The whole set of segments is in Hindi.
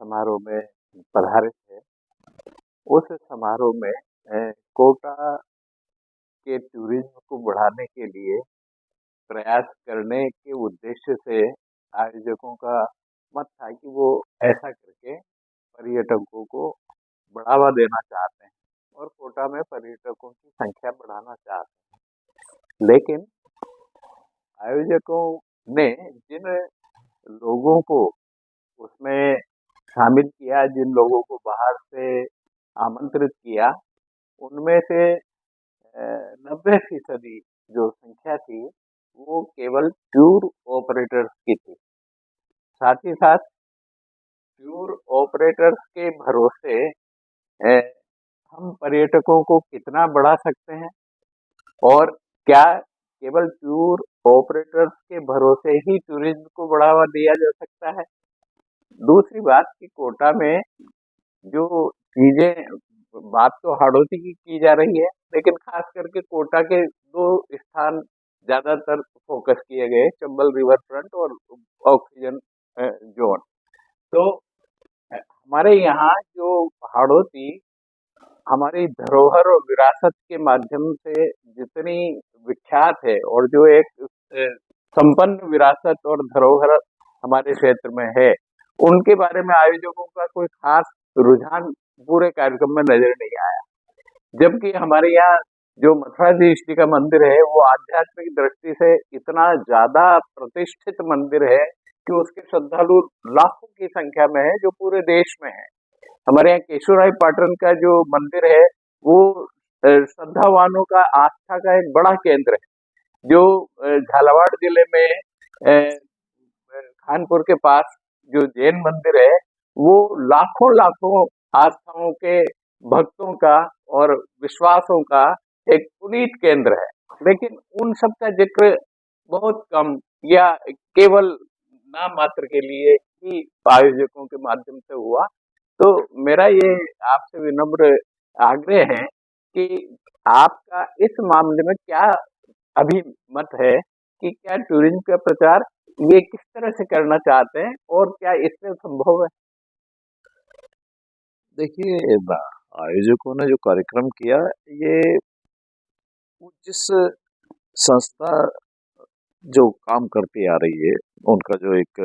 समारोह में पधारे थे। उस समारोह में कोटा के टूरिज्म को बढ़ाने के लिए प्रयास करने के उद्देश्य से आयोजकों का मत था कि वो ऐसा करके पर्यटकों को बढ़ावा देना चाहते हैं और कोटा में पर्यटकों की संख्या बढ़ाना चाहते हैं। लेकिन आयोजकों ने जिन लोगों को उसमें शामिल किया, जिन लोगों को बाहर से आमंत्रित किया, उनमें से 90% जो संख्या थी वो केवल टूर ऑपरेटर्स की थी। साथ ही साथ टूर ऑपरेटर्स के भरोसे हम पर्यटकों को कितना बढ़ा सकते हैं और क्या केवल टूर ऑपरेटर्स के भरोसे ही टूरिज्म को बढ़ावा दिया जा सकता है। दूसरी बात कि कोटा में जो चीजें, बात तो हाड़ौती की जा रही है, लेकिन खास करके कोटा के दो स्थान ज्यादातर फोकस किए गए, चंबल रिवर फ्रंट और ऑक्सीजन जोन। तो हमारे यहाँ जो हाड़ौती हमारी धरोहर और विरासत के माध्यम से जितनी विख्यात है और जो एक संपन्न विरासत और धरोहर हमारे क्षेत्र में है, उनके बारे में आयोजकों का कोई खास रुझान पूरे कार्यक्रम में नजर नहीं आया। जबकि हमारे यहाँ जो मथुराधीश जी का मंदिर है वो आध्यात्मिक दृष्टि से इतना ज्यादा प्रतिष्ठित मंदिर है कि उसके श्रद्धालु लाखों की संख्या में है, जो पूरे देश में है। हमारे यहाँ केशवराय पाटन का जो मंदिर है वो श्रद्धावानों का आस्था का एक बड़ा केंद्र है। जो झालावाड़ जिले में खानपुर के पास जो जैन मंदिर है वो लाखों लाखों आस्थाओं के भक्तों का और विश्वासों का एक पुनीत केंद्र है। लेकिन उन सब का जिक्र बहुत कम या केवल नाम मात्र के लिए ही आयोजकों के माध्यम से हुआ। तो मेरा ये आपसे विनम्र आग्रह है कि आपका इस मामले में क्या अभिमत है कि क्या टूरिज्म का प्रचार ये किस तरह से करना चाहते हैं और क्या इससे संभव है। देखिए, आयोजकों ने जो कार्यक्रम किया, ये जिस संस्था जो काम करती आ रही है उनका जो एक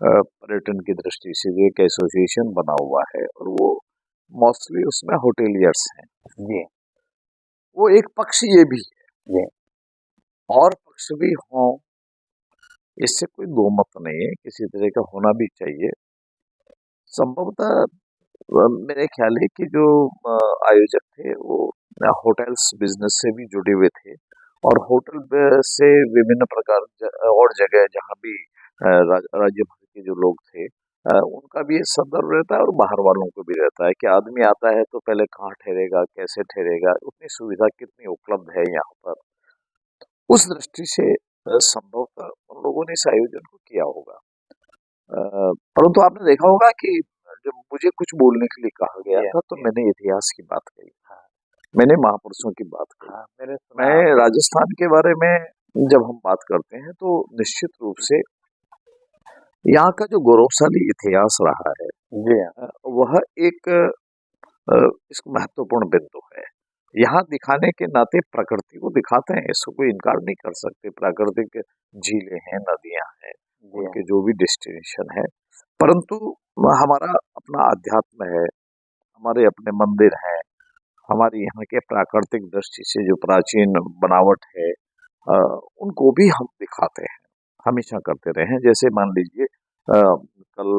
पर्यटन की दृष्टि से जो एक एसोसिएशन बना हुआ है और वो मोस्टली उसमें होटेलियर्स हैं जी वो एक पक्ष ये भी है जी और पक्ष भी हों, इससे कोई दो मत नहीं है, किसी तरह का होना भी चाहिए। संभवतः मेरे ख्याल है कि जो आयोजक थे वो होटल्स बिजनेस से भी जुड़े हुए थे और होटल से विभिन्न प्रकार और जगह जहाँ भी राज्य भर के जो लोग थे उनका भी संदर्भ रहता है और बाहर वालों को भी रहता है कि आदमी आता है तो पहले कहाँ ठहरेगा, कैसे ठहरेगा, उतनी सुविधा कितनी उपलब्ध है यहाँ पर। उस दृष्टि से संभवतः उन लोगों ने इस आयोजन को किया होगा। परंतु आपने देखा होगा कि जब मुझे कुछ बोलने के लिए कहा गया था तो मैंने इतिहास की बात कही, मैंने महापुरुषों की बात कही, मैं राजस्थान के बारे में जब हम बात करते हैं तो निश्चित रूप से यहाँ का जो गौरवशाली इतिहास रहा है वह एक इसको महत्वपूर्ण बिंदु है। यहाँ दिखाने के नाते प्रकृति को दिखाते हैं, इसको कोई इनकार नहीं कर सकते। प्राकृतिक झीलें हैं, नदियां हैं, उनके जो भी डेस्टिनेशन है, परंतु हमारा अपना अध्यात्म है, हमारे अपने मंदिर हैं, हमारी यहाँ के प्राकृतिक दृष्टि से जो प्राचीन बनावट है उनको भी हम दिखाते हैं, हमेशा करते रहे हैं। जैसे मान लीजिए कल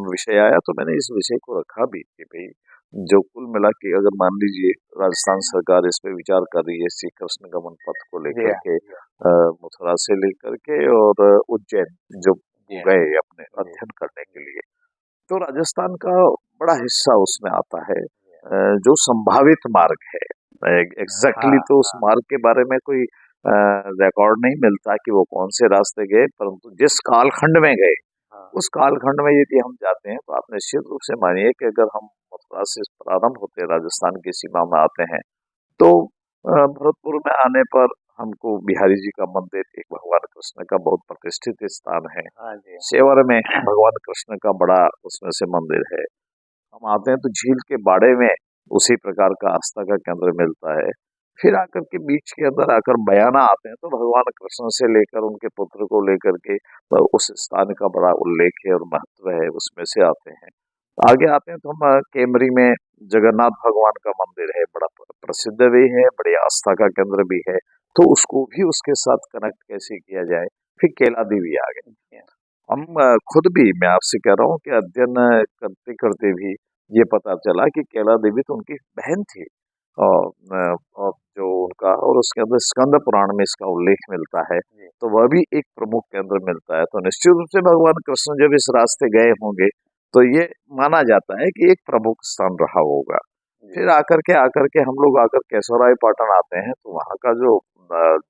विषय आया तो मैंने इस विषय को रखा भी कि भाई जो कुल मिला के अगर मान लीजिए राजस्थान सरकार इस पे विचार कर रही है श्री कृष्ण गमन पथ को लेकर के, मथुरा से लेकर के और उज्जैन जो गए अपने अध्ययन करने के लिए, तो राजस्थान का बड़ा हिस्सा उसमें आता है जो संभावित मार्ग है। एग्जैक्टली तो उस मार्ग के बारे में कोई रिकॉर्ड नहीं मिलता कि वो कौन से रास्ते गए, परंतु जिस कालखंड में गए उस कालखंड में यदि हम जाते हैं तो आप निश्चित रूप से मानिए कि अगर हम मथुरा से प्रारंभ होते राजस्थान की सीमा में आते हैं तो भरतपुर में आने पर हमको बिहारी जी का मंदिर एक भगवान कृष्ण का बहुत प्रतिष्ठित स्थान है। हाँ जी। सेवर में भगवान कृष्ण का बड़ा उसमें से मंदिर है। हम आते हैं तो झील के बाड़े में उसी प्रकार का आस्था का केंद्र मिलता है। फिर आकर के बीच के अंदर आकर बयाना आते हैं तो भगवान कृष्ण से लेकर उनके पुत्र को लेकर के तो उस स्थान का बड़ा उल्लेख है और महत्व है, उसमें से आते हैं। आगे आते हैं तो हम केमरी में जगन्नाथ भगवान का मंदिर है, बड़ा प्रसिद्ध भी है, बड़ी आस्था का केंद्र भी है। तो उसको भी उसके साथ कनेक्ट कैसे किया जाए। फिर केला देवी आ गए। हम खुद भी, मैं आपसे कह रहा हूँ कि अध्ययन करते करते भी ये पता चला कि केला देवी तो उनकी बहन थी। और जो उनका, और उसके अंदर स्कंद पुराण में इसका उल्लेख मिलता है, जी। तो वह भी एक प्रमुख केंद्र मिलता है। तो निश्चित रूप से भगवान कृष्ण जब इस रास्ते गए होंगे तो ये माना जाता है कि एक प्रमुख स्थान रहा होगा। जी। फिर आकर के हम लोग आकर केशवराय पाटन आते हैं तो वहाँ का जो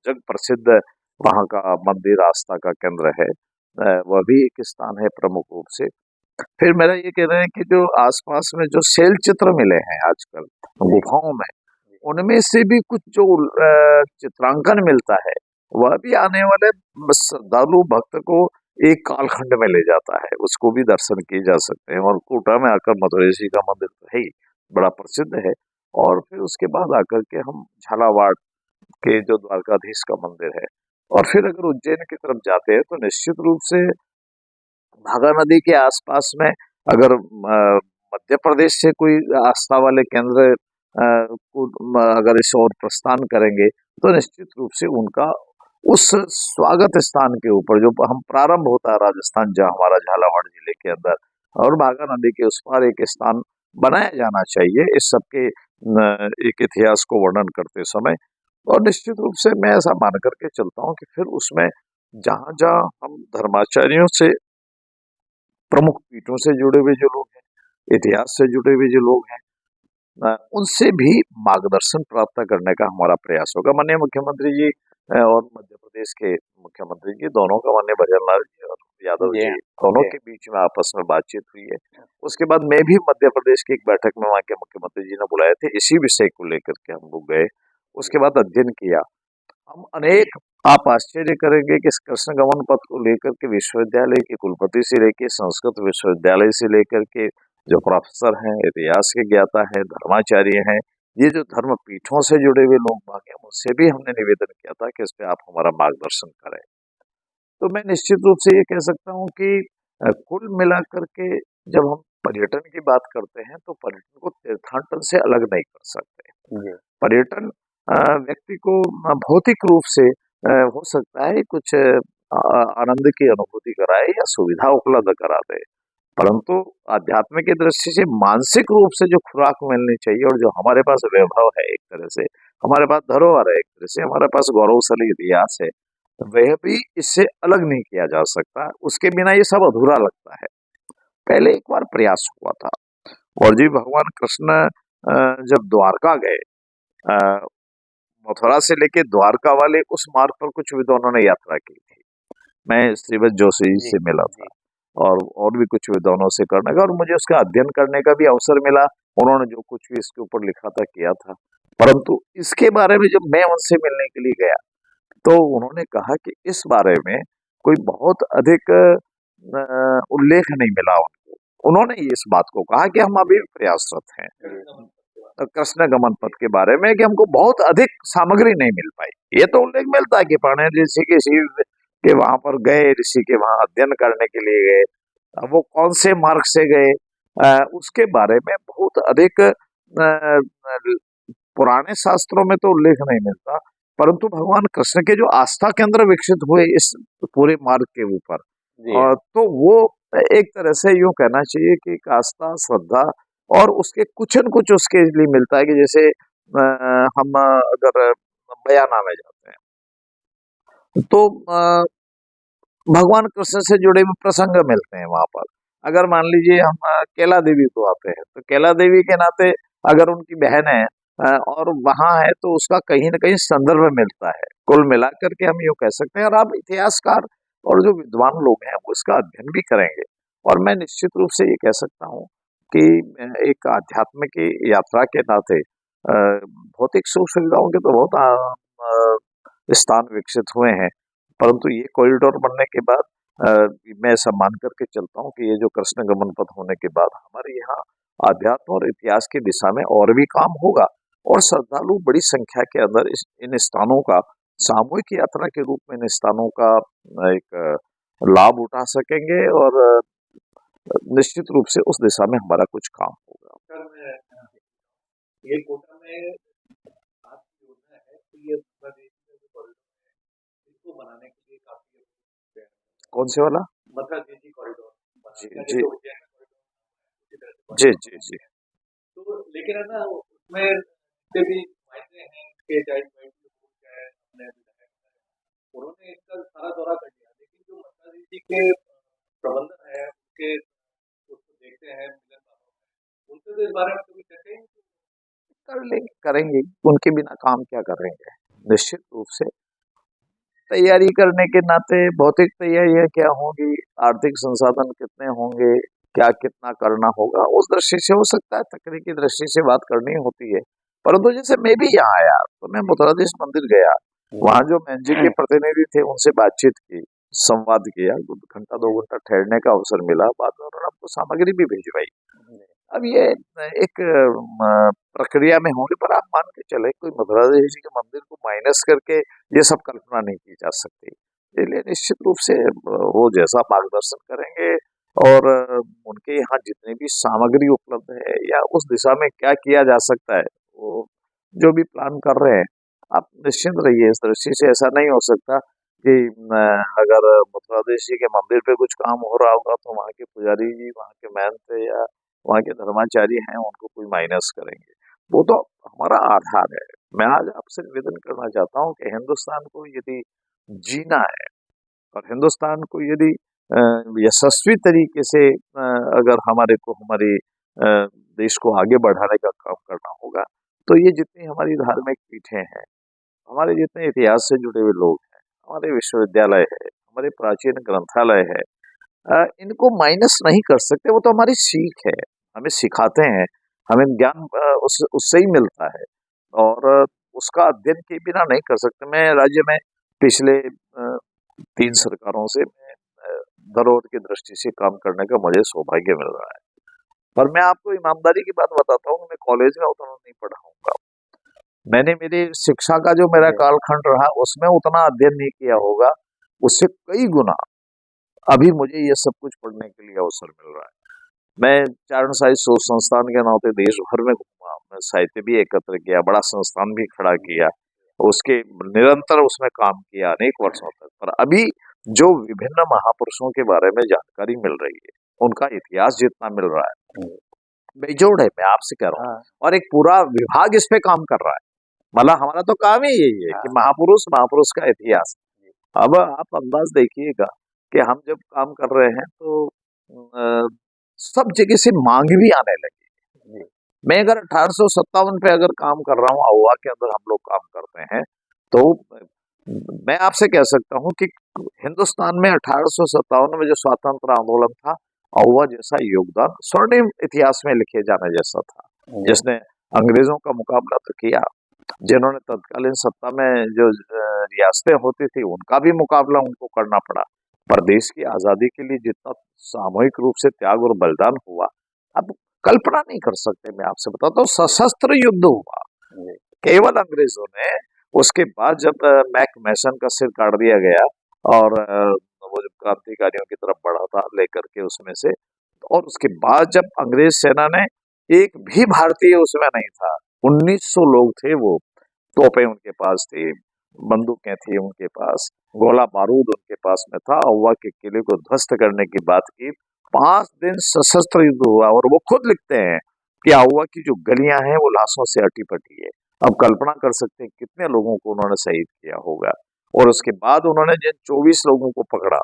जग प्रसिद्ध वहाँ का मंदिर आस्था का केंद्र है, वह भी एक स्थान है प्रमुख रूप से। फिर मेरा ये कहना है कि जो आसपास में जो शैल चित्र मिले हैं आजकल गुफाओं में, उनमें से भी कुछ जो चित्रांकन मिलता है, वह भी आने वाले श्रद्धालु भक्त को एक कालखंड में ले जाता है। उसको भी दर्शन किए जा सकते हैं। और कोटा में आकर मधुरेश्वरी का मंदिर तो है ही, बड़ा प्रसिद्ध है। और फिर उसके बाद आकर के हम झालावाड़ के जो द्वारकाधीश का मंदिर है, और फिर अगर उज्जैन की तरफ जाते हैं तो निश्चित रूप से भागा नदी के आसपास में अगर मध्य प्रदेश से कोई आस्था वाले केंद्र अगर इस ओर प्रस्थान करेंगे तो निश्चित रूप से उनका उस स्वागत स्थान के ऊपर जो हम प्रारंभ होता है राजस्थान, जहाँ हमारा झालावाड़ जिले के अंदर, और भागा नदी के उस पार एक स्थान बनाया जाना चाहिए इस सबके एक इतिहास को वर्णन करते समय। और निश्चित रूप से मैं ऐसा मान करके चलता हूँ कि फिर उसमें जहाँ जहाँ हम धर्माचार्यों से, प्रमुख पीठों से जुड़े हुए जो लोग हैं, इतिहास से जुड़े हुए जो लोग हैं, उनसे भी मार्गदर्शन प्राप्त करने का हमारा प्रयास होगा। माननीय मुख्यमंत्री जी और मध्य प्रदेश के मुख्यमंत्री जी दोनों का, माननीय भजन लाल जी और यादव जी जी, हाँ। दोनों जी। के बीच में आपस में बातचीत हुई है। उसके बाद मैं भी मध्य प्रदेश की एक बैठक में वहाँ के मुख्यमंत्री जी ने बुलाए थे, इसी विषय को लेकर के हम लोग गए। उसके बाद अध्ययन किया। हम अनेक, आप आश्चर्य करेंगे कि इस कृष्ण गमन पथ को लेकर के विश्वविद्यालय के कुलपति से लेकर, संस्कृत विश्वविद्यालय से लेकर के जो प्रोफेसर हैं, इतिहास के ज्ञाता हैं, धर्माचार्य हैं, ये जो धर्म पीठों से जुड़े हुए लोग बाकी हैं, उनसे भी हमने निवेदन किया था कि इस पे आप हमारा मार्गदर्शन करें। तो मैं निश्चित रूप से ये कह सकता हूँ कि कुल मिलाकर के जब हम पर्यटन की बात करते हैं तो पर्यटन को तीर्थाटन से अलग नहीं कर सकते। जी। पर्यटन व्यक्ति को भौतिक रूप से हो सकता है कुछ आनंद की अनुभूति कराए या सुविधा उपलब्ध करा दे, परंतु आध्यात्म की दृष्टि से मानसिक रूप से जो खुराक मिलनी चाहिए, और जो हमारे पास वैभव है, एक तरह से हमारे पास धरोहर है, एक तरह से हमारे पास गौरवशाली इतिहास है, वह भी इससे अलग नहीं किया जा सकता। उसके बिना ये सब अधूरा लगता है। पहले एक बार प्रयास हुआ था, और जी भगवान कृष्ण जब द्वारका गए, मथुरा से लेके द्वारका वाले उस मार्ग पर कुछ विद्वानों ने यात्रा की थी। मैं श्रीवत जोशी जी जी। से मिला था, जी। और भी कुछ विद्वानों से करने का, और मुझे उसका अध्ययन करने का भी अवसर मिला। उन्होंने जो कुछ भी इसके ऊपर लिखा था किया था। परंतु इसके बारे में जब मैं उनसे मिलने के लिए गया तो उन्होंने कहा कि इस बारे में कोई बहुत अधिक उल्लेख नहीं मिला उनको। उन्होंने इस बात को कहा कि हम अभी प्रयासरत हैं कृष्ण गमन पथ के बारे में, कि हमको बहुत अधिक सामग्री नहीं मिल पाई। ये तो उल्लेख मिलता है कि पाणिनि ऋषि के शिव के वहां पर गए, ऋषि के वहां अध्ययन करने के लिए गए। अब वो कौन से मार्ग से गए, उसके बारे में बहुत अधिक पुराने शास्त्रों में तो उल्लेख नहीं मिलता। परंतु भगवान कृष्ण के जो आस्था केंद्र विकसित हुए इस पूरे मार्ग के ऊपर, जी। और तो वो एक तरह से यूं कहना चाहिए कि एक आस्था, श्रद्धा, और उसके कुछ न कुछ उसके लिए मिलता है कि जैसे हम अगर बयाना में जाते हैं तो भगवान कृष्ण से जुड़े हुए प्रसंग मिलते हैं वहां पर। अगर मान लीजिए हम कैला देवी को आते हैं तो कैला देवी के नाते अगर उनकी बहन है और वहां है तो उसका कहीं ना कहीं संदर्भ मिलता है। कुल मिलाकर के हम यूँ कह सकते हैं, और आप इतिहासकार और जो विद्वान लोग हैं वो इसका अध्ययन भी करेंगे। और मैं निश्चित रूप से ये कह सकता हूँ कि एक आध्यात्म की यात्रा के नाते भौतिक सुख सुविधाओं के तो बहुत स्थान विकसित हुए हैं, परंतु ये कॉरिडोर बनने के बाद मैं ऐसा मान करके चलता हूँ कि ये जो कृष्ण गमन पथ होने के बाद हमारे यहाँ आध्यात्म और इतिहास की दिशा में और भी काम होगा, और श्रद्धालु बड़ी संख्या के अंदर इन स्थानों का सामूहिक यात्रा के रूप में इन स्थानों का एक लाभ उठा सकेंगे, और निश्चित रूप से उस दिशा में हमारा कुछ काम होगा। सर, ये कोटा में आपकी योजना है कि ये मध्य प्रदेश में जो कॉरिडोर है इसको बनाने के लिए काफी कौन से वाला? मध्य प्रदेश कॉरिडोर जी बनाने जी जो उज्जैन का कॉरिडोर उसी तरह से जी जी जी तो लेकिन है ना उसमें जितने भी मायने हैं के चाहे चाहे अपने विधायक हैं, उन्होंने इसका सारा दौरा कर लिया, लेकिन जो ममता दीदी के प्रबंधन है उनके उसको देखते हैं मिलन वालों में, उनसे तो इस बारे में कभी चर्चा ही नहीं कर लेंगे, करेंगे, उनके बिना काम क्या करेंगे। निश्चित रूप से तैयारी करने के नाते भौतिक तैयारियां क्या होंगी, आर्थिक संसाधन कितने होंगे, क्या कितना करना होगा, उस दृष्टि से हो सकता है, तकनीकी दृष्टि से बात करनी होती है। परंतु जैसे मैं भी यहाँ आया तो मैं मथुराधीश मंदिर गया, वहां जो मैन जी के प्रतिनिधि थे उनसे बातचीत की, संवाद किया, घंटा 2 घंटा ठहरने का अवसर मिला, बाद में उन्होंने हमको सामग्री भी भिजवाई। अब ये एक प्रक्रिया में होंगे, पर आप मान के चले कोई मथुराधीश जी के मंदिर को माइनस करके ये सब कल्पना नहीं की जा सकती। इसलिए निश्चित रूप से वो जैसा मार्गदर्शन करेंगे, और उनके यहाँ जितनी भी सामग्री उपलब्ध है या उस दिशा में क्या किया जा सकता है, वो जो भी प्लान कर रहे हैं, आप निश्चिंत रहिए। इस दृष्टि से ऐसा नहीं हो सकता कि अगर मथुराधीश जी के मंदिर पे कुछ काम हो रहा होगा तो वहाँ के पुजारी जी, वहाँ के महंत या वहाँ के धर्माचार्य हैं उनको कोई माइनस करेंगे, वो तो हमारा आधार है। मैं आज आपसे निवेदन करना चाहता हूँ कि हिंदुस्तान को यदि जीना है और हिंदुस्तान को यदि यशस्वी तरीके से अगर हमारे देश को आगे बढ़ाने का काम करना होगा, तो ये जितनी हमारी धार्मिक पीठें हैं, हमारे जितने इतिहास से जुड़े हुए लोग हैं, हमारे विश्वविद्यालय है, हमारे प्राचीन ग्रंथालय है, इनको माइनस नहीं कर सकते। वो तो हमारी सीख है, हमें सिखाते हैं, हमें ज्ञान उससे ही मिलता है, और उसका अध्ययन के बिना नहीं कर सकते। मैं राज्य में पिछले 3 सरकारों से मैं धरोहर की दृष्टि से काम करने का मुझे सौभाग्य मिल रहा है, पर मैं आपको ईमानदारी की बात बताता हूँ, मैं कॉलेज में उतना नहीं पढ़ा हूँगा। मैंने मेरी शिक्षा का जो मेरा कालखंड रहा उसमें उतना अध्ययन नहीं किया होगा, उससे कई गुना अभी मुझे ये सब कुछ पढ़ने के लिए अवसर मिल रहा है। मैं चारण साहित्य शोध संस्थान के नाते देश भर में घूमा, मैं साहित्य भी एकत्र किया, बड़ा संस्थान भी खड़ा किया, उसके निरंतर उसमें काम किया अनेक वर्षों तक। पर अभी जो विभिन्न महापुरुषों के बारे में जानकारी मिल रही है, उनका इतिहास जितना मिल रहा है, बेजोड़ है, मैं आपसे कह रहा हूँ, और एक पूरा विभाग इस पे काम कर रहा है। मतलब हमारा तो काम ही यही है कि महापुरुष का इतिहास। अब आप अंदाज देखिएगा कि हम जब काम कर रहे हैं तो सब जगह से मांग भी आने लगी। मैं अगर 1857 पे अगर काम कर रहा हूँ, अहुआ के अंदर हम लोग काम करते हैं, तो मैं आपसे कह सकता हूँ कि हिंदुस्तान में 1857 में जो स्वतंत्र आंदोलन था, अहुआ जैसा योगदान स्वर्णिम इतिहास में लिखे जाने जैसा था, जिसने अंग्रेजों का मुकाबला तो किया, जिन्होंने तत्कालीन सत्ता में जो रियासतें होती थी उनका भी मुकाबला उनको करना पड़ा, पर देश की आजादी के लिए जितना सामूहिक रूप से त्याग और बलिदान हुआ, अब कल्पना नहीं कर सकते। मैं आपसे बताता हूँ, सशस्त्र युद्ध हुआ केवल अंग्रेजों ने। उसके बाद जब मैक मैसन का सिर काट दिया गया और वो जब क्रांतिकारियों की तरफ बढ़ा था लेकर के उसमें से, और उसके बाद जब अंग्रेज सेना ने, एक भी भारतीय उसमें नहीं था, 1900 लोग थे, वो तोपें उनके पास थी, बंदूकें थी उनके पास, गोला बारूद उनके पास में था, अहुआ के किले को ध्वस्त करने की बात की। 5 दिन सशस्त्र युद्ध हुआ, और वो खुद लिखते हैं कि अहुआ की जो गलियां हैं वो लाशों से अटी पटी है। अब कल्पना कर सकते हैं कितने लोगों को उन्होंने शहीद किया होगा। और उसके बाद उन्होंने जिन 24 लोगों को पकड़ा,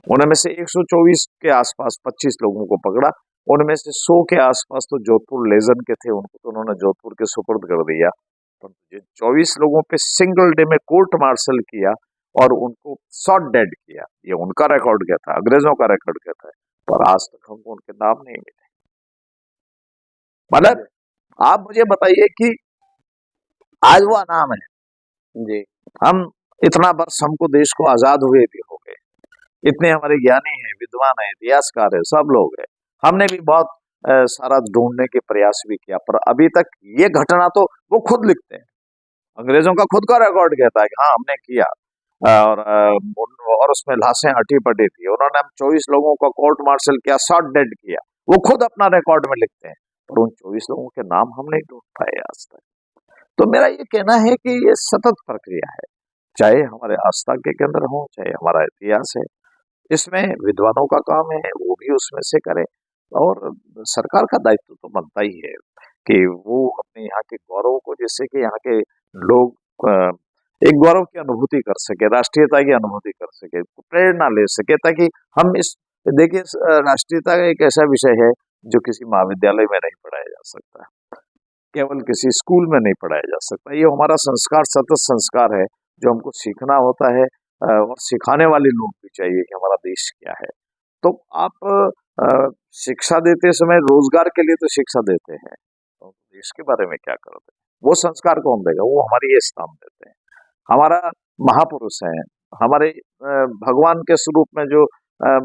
उनमें से 124 के आसपास 25 लोगों को पकड़ा, उनमें से 100 के आसपास तो जोधपुर लेजन के थे, उनको तो उन्होंने जोधपुर के सुपुर्द कर दिया। तो 24 लोगों पे सिंगल डे में कोर्ट मार्शल किया और उनको शॉट डेड किया। ये उनका रिकॉर्ड क्या था, अंग्रेजों का रिकॉर्ड क्या था, पर आज तक हमको उनके नाम नहीं मिले। मतलब आप मुझे बताइए कि आज वो अनाम है जी हम इतना वर्ष हमको देश को आजाद हुए भी हो गए, इतने हमारे ज्ञानी हैं, विद्वान हैं, इतिहासकार है, सब लोग हैं, हमने भी बहुत सारा ढूंढने के प्रयास भी किया, पर अभी तक ये घटना तो वो खुद लिखते हैं, अंग्रेजों का खुद का रिकॉर्ड कहता है कि हाँ हमने किया, और उसमें लाशें हटी पड़ी थी, उन्होंने हम 24 लोगों का कोर्ट मार्शल किया, शॉट डेड किया, वो खुद अपना रिकॉर्ड में लिखते हैं, पर उन 24 लोगों के नाम हम नहीं ढूंढ पाए आज तक। तो मेरा ये कहना है कि ये सतत प्रक्रिया है, चाहे हमारे आस्था के केंद्र हो, चाहे हमारा इतिहास है, इसमें विद्वानों का काम है, वो भी उसमें से करें, और सरकार का दायित्व तो बनता ही है कि वो अपने यहाँ के गौरव को, जिससे कि यहाँ के लोग एक गौरव की अनुभूति कर सके, राष्ट्रीयता की अनुभूति कर सके, प्रेरणा ले सके, ताकि हम इस देखिए राष्ट्रीयता एक ऐसा विषय है जो किसी महाविद्यालय में नहीं पढ़ाया जा सकता, केवल किसी स्कूल में नहीं पढ़ाया जा सकता, ये हमारा संस्कार, सतत संस्कार है जो हमको सीखना होता है, और सिखाने वाले लोग भी चाहिए कि हमारा देश क्या है। तो आप शिक्षा देते समय रोजगार के लिए तो शिक्षा देते हैं, तो देश के बारे में क्या करते हैं, वो संस्कार कौन देगा, वो हमारी ये स्तंभ देते हैं, हमारा महापुरुष है, हमारे भगवान के स्वरूप में जो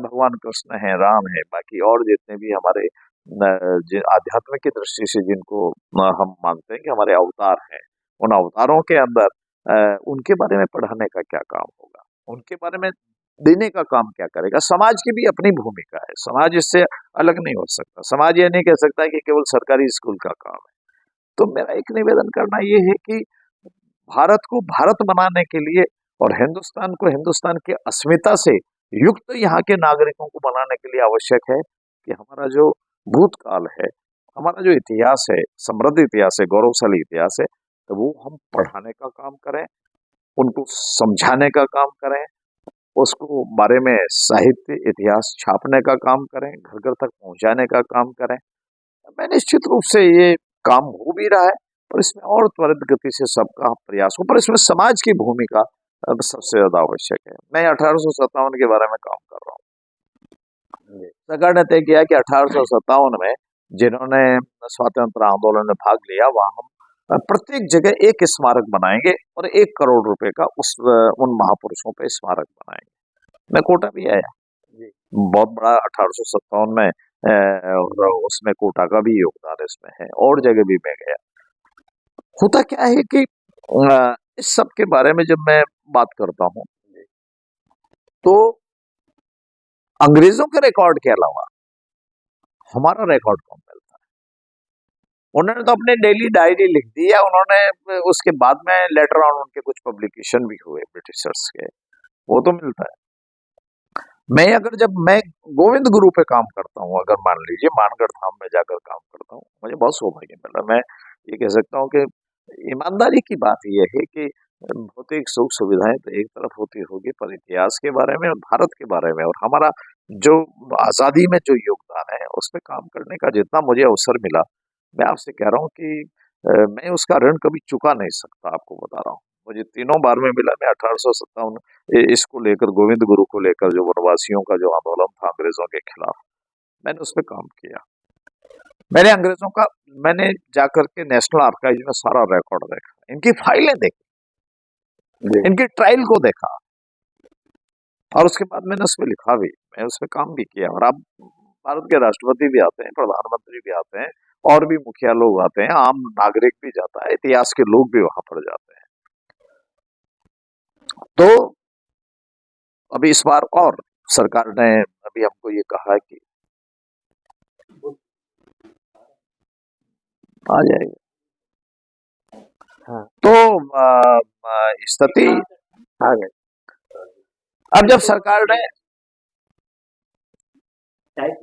भगवान कृष्ण है, राम है, बाकी और जितने भी हमारे आध्यात्मिक की दृष्टि से जिनको हम मानते हैं कि हमारे अवतार हैं, उन अवतारों के अंदर उनके बारे में पढ़ाने का क्या काम होगा, उनके बारे में देने का काम क्या करेगा। समाज की भी अपनी भूमिका है, समाज इससे अलग नहीं हो सकता, समाज ये नहीं कह सकता है कि केवल सरकारी स्कूल का काम है। तो मेरा एक निवेदन करना ये है कि भारत को भारत बनाने के लिए और हिंदुस्तान को हिंदुस्तान की अस्मिता से युक्त यहाँ के नागरिकों को बनाने के लिए आवश्यक है कि हमारा जो भूतकाल है, हमारा जो इतिहास है, समृद्ध इतिहास है, गौरवशाली इतिहास है, तो वो हम पढ़ाने का काम करें, उनको समझाने का काम करें, उसको बारे में साहित्य इतिहास छापने का काम करें, घर घर तक पहुंचाने का काम करें। मैं निश्चित रूप से ये काम हो भी रहा है, पर इसमें और त्वरित गति से सबका प्रयास हो, पर इसमें समाज की भूमिका सबसे ज्यादा आवश्यक है। मैं 1857 के बारे में काम कर रहा हूँ। सरकार ने तय किया कि 1857 में जिन्होंने स्वतंत्र आंदोलन में भाग लिया, वहां हम प्रत्येक जगह एक स्मारक बनाएंगे और 1 करोड़ रुपए का उन महापुरुषों पे स्मारक बनाएंगे। मैं कोटा भी आया, बहुत बड़ा 1857 में, और उसमें कोटा का भी योगदान इसमें है, और जगह भी मैं गया। होता क्या है कि इस सब के बारे में जब मैं बात करता हूँ, तो अंग्रेजों के रिकॉर्ड के अलावा हमारा रिकॉर्ड कौन मिलता है? उन्होंने तो अपने डेली डायरी लिख दी है, उन्होंने उसके बाद में लेटर ऑन उनके कुछ पब्लिकेशन भी हुए ब्रिटिशर्स के, वो तो मिलता है। जब मैं गोविंद गुरु पे काम करता हूँ, अगर मान लीजिए मानगढ़ धाम में जाकर काम करता हूँ, मुझे बहुत सौभाग्य मिला। मैं ये कह सकता हूँ कि ईमानदारी की बात यह है कि भौतिक सुख सुविधाएं तो एक तरफ होती होगी, पर इतिहास के बारे में और भारत के बारे में और हमारा जो आजादी में जो योगदान है, उस पर काम करने का जितना मुझे अवसर मिला, मैं आपसे कह रहा हूँ कि मैं उसका ऋण कभी चुका नहीं सकता। आपको बता रहा हूँ, मुझे तीनों बार में मिला। मैं 1857 इसको लेकर, गोविंद गुरु को लेकर, जो वनवासियों का जो आंदोलन था अंग्रेजों के खिलाफ, मैंने उस पर काम किया। मैंने जाकर के नेशनल आर्काइव में सारा रिकॉर्ड देखा, इनकी फाइलें देखी, इनकी ट्रायल को देखा, और उसके बाद मैंने उस पर लिखा भी, मैं उस पर काम भी किया। और अब भारत के राष्ट्रपति भी आते हैं, प्रधानमंत्री भी आते हैं, और भी मुखिया लोग आते हैं, आम नागरिक भी जाता है, इतिहास के लोग भी वहां पर जाते हैं। तो अभी इस बार और सरकार ने अभी हमको ये कहा है कि आ जाएगा। हाँ। तो स्थिति आ गई। अब जब सरकार ने